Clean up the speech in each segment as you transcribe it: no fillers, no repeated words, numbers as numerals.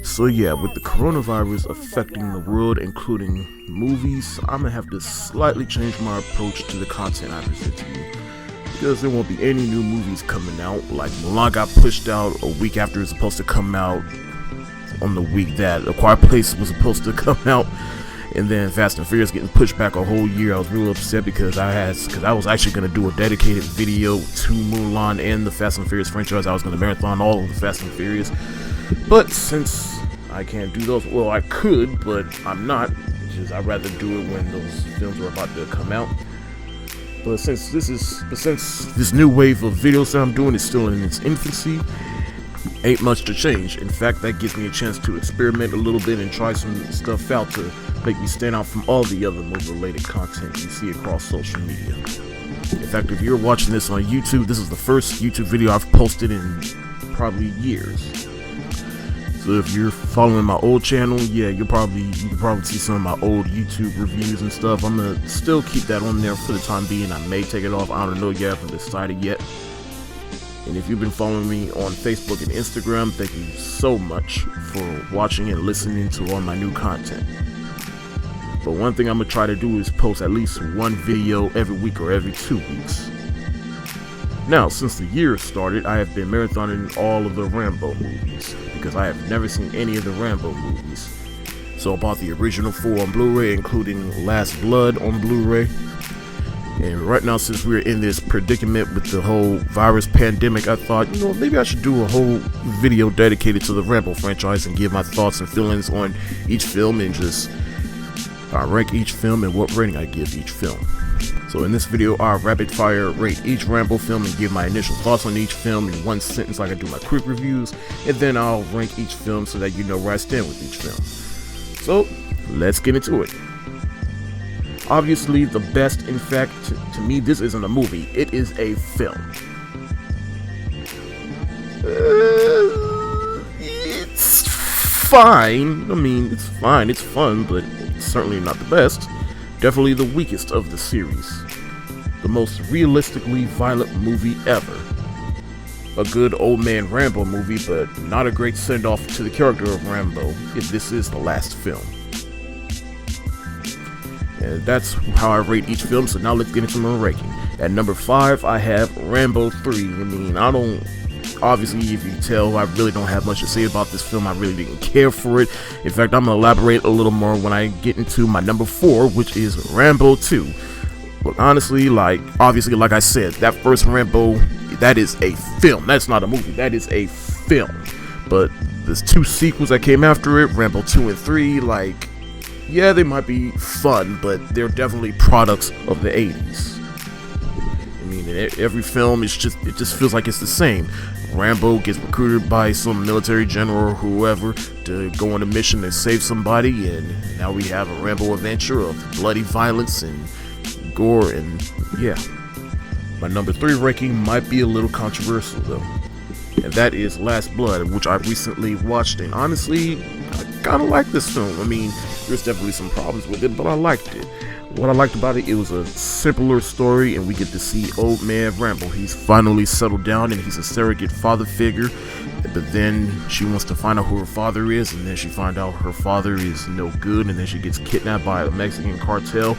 So yeah, with the coronavirus affecting the world, including movies, I'm gonna have to slightly change my approach to the content I present to you. Because there won't be any new movies coming out. Like Mulan got pushed out a week after it was supposed to come out, on the week that A Quiet Place was supposed to come out. And then Fast and Furious getting pushed back a whole year. I was real upset because I was actually going to do a dedicated video to Mulan and the Fast and Furious franchise. I was going to marathon all of the Fast and Furious. But since I can't do those, well, I could, but I'm not. I'd rather do it when those films are about to come out. But since this new wave of videos that I'm doing is still in its infancy, ain't much to change. In fact, that gives me a chance to experiment a little bit and try some stuff out to make me stand out from all the other movie-related content you see across social media. In fact, if you're watching this on YouTube, this is the first YouTube video I've posted in probably years. So if you're following my old channel, yeah, you can probably see some of my old YouTube reviews and stuff. I'm gonna still keep that on there for the time being. I may take it off. I don't know yet. I haven't decided yet. And if you've been following me on Facebook and Instagram, thank you so much for watching and listening to all my new content. But one thing I'm going to try to do is post at least one video every week or every 2 weeks. Now, since the year started, I have been marathoning all of the Rambo movies, because I have never seen any of the Rambo movies. So I bought the original 4 on Blu-ray, including Last Blood on Blu-ray. And right now, since we're in this predicament with the whole virus pandemic, I thought, maybe I should do a whole video dedicated to the Rambo franchise and give my thoughts and feelings on each film and just rank each film and what rating I give each film. So in this video, I'll rapid fire rate each Rambo film and give my initial thoughts on each film in one sentence like I do my quick reviews, and then I'll rank each film so that you know where I stand with each film. So let's get into it. Obviously, the best, in fact, to me, this isn't a movie, it is a film. It's fine. I mean, it's fine, it's fun, but it's certainly not the best. Definitely the weakest of the series. The most realistically violent movie ever. A good old man Rambo movie, but not a great send-off to the character of Rambo if this is the last film. And that's how I rate each film, so now let's get into my ranking. At number 5, I have Rambo 3. Obviously, if you tell, I really don't have much to say about this film. I really didn't care for it. In fact, I'm going to elaborate a little more when I get into my number 4, which is Rambo 2. But honestly, obviously, like I said, that first Rambo, that is a film. That's not a movie, that is a film. But there's 2 sequels that came after it, Rambo 2 and 3, yeah, they might be fun, but they're definitely products of the 80s. I mean, in every film, it just feels like it's the same. Rambo gets recruited by some military general or whoever to go on a mission to save somebody, and now we have a Rambo adventure of bloody violence and gore, and yeah. My number 3 ranking might be a little controversial though, and that is Last Blood, which I recently watched, and honestly, I kinda like this film. I mean, there's definitely some problems with it, but I liked it. What I liked about it was a simpler story, and we get to see old man Rambo. He's finally settled down, and he's a surrogate father figure, but then she wants to find out who her father is, and then she finds out her father is no good, and then she gets kidnapped by a Mexican cartel.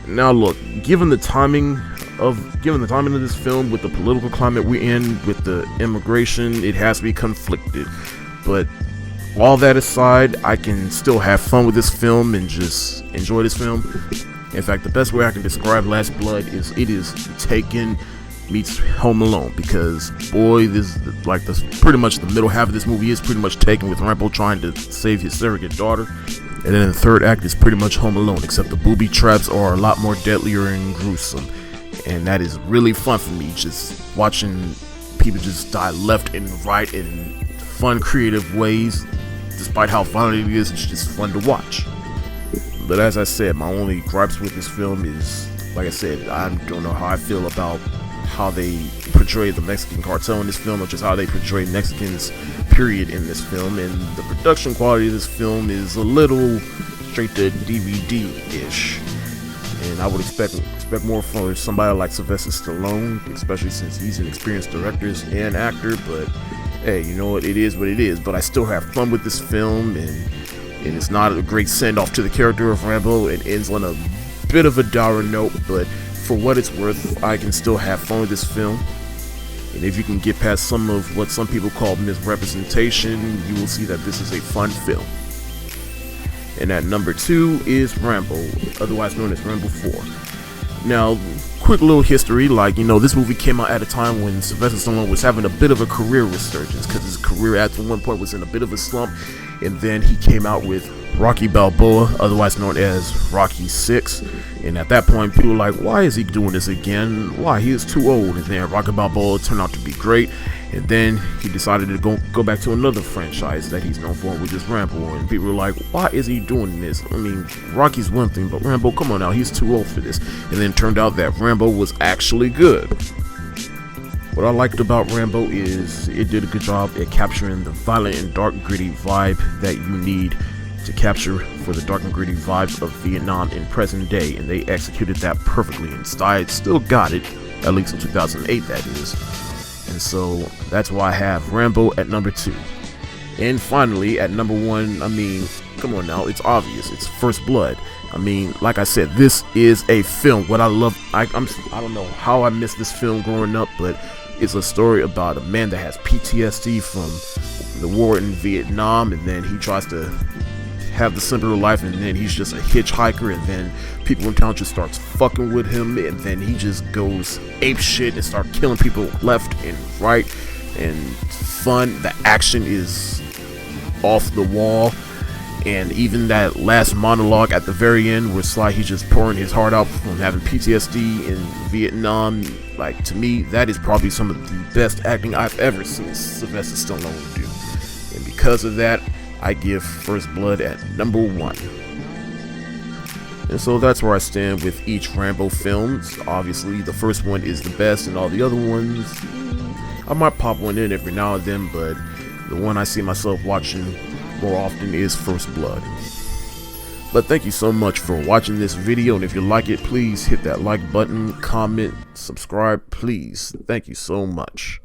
Now look, given the timing of this film, with the political climate we're in, with the immigration, it has to be conflicted. But all that aside, I can still have fun with this film and just enjoy this film. In fact, the best way I can describe Last Blood is it is Taken meets Home Alone, because boy, this pretty much the middle half of this movie is pretty much Taken, with Rambo trying to save his surrogate daughter. And then the third act is pretty much Home Alone, except the booby traps are a lot more deadlier and gruesome. And that is really fun for me, just watching people just die left and right in fun, creative ways. Despite how violent it is, it's just fun to watch. But as I said, my only gripes with this film is, like I said, I don't know how I feel about how they portray the Mexican cartel in this film, or just how they portray Mexicans, period, in this film. And the production quality of this film is a little straight to DVD-ish. And I would expect more from somebody like Sylvester Stallone, especially since he's an experienced director and actor. But hey, you know what, it is what it is, but I still have fun with this film, and it's not a great send-off to the character of Rambo. It ends on a bit of a dour note, but for what it's worth, I can still have fun with this film. And if you can get past some of what some people call misrepresentation, you will see that this is a fun film. And at number 2 is Rambo, otherwise known as Rambo 4. Now, quick little history, like, this movie came out at a time when Sylvester Stallone was having a bit of a career resurgence, because his career at one point was in a bit of a slump, and then he came out with Rocky Balboa, otherwise known as Rocky 6, and at that point people were like, why is he doing this again? Why? He is too old. And then Rocky Balboa turned out to be great, and then he decided to go back to another franchise that he's known for, which is Rambo, and people were like, why is he doing this? I mean, Rocky's one thing, but Rambo, come on now, he's too old for this. And then it turned out that Rambo was actually good. What I liked about Rambo is it did a good job at capturing the violent and dark, gritty vibe that you need to capture for the dark and gritty vibes of Vietnam in present day, and they executed that perfectly, and still got it, at least in 2008 that is. And so that's why I have Rambo at number 2. And finally, at number 1, I mean, come on now, it's obvious, it's First Blood. I mean, like I said, this is a film. What I love, I don't know how I missed this film growing up, but it's a story about a man that has PTSD from the war in Vietnam, and then he tries to have the simpler life, and then he's just a hitchhiker, and then people in town just starts fucking with him, and then he just goes ape shit and start killing people left and right, and fun. The action is off the wall, and even that last monologue at the very end where Sly, he's just pouring his heart out from having PTSD in Vietnam, like, to me, that is probably some of the best acting I've ever seen Sylvester Stallone do. And because of that, I give First Blood at number 1. And so that's where I stand with each Rambo films. Obviously, the first one is the best, and all the other ones, I might pop one in every now and then, but the one I see myself watching more often is First Blood. But thank you so much for watching this video, and if you like it, please hit that like button, comment, subscribe, please. Thank you so much.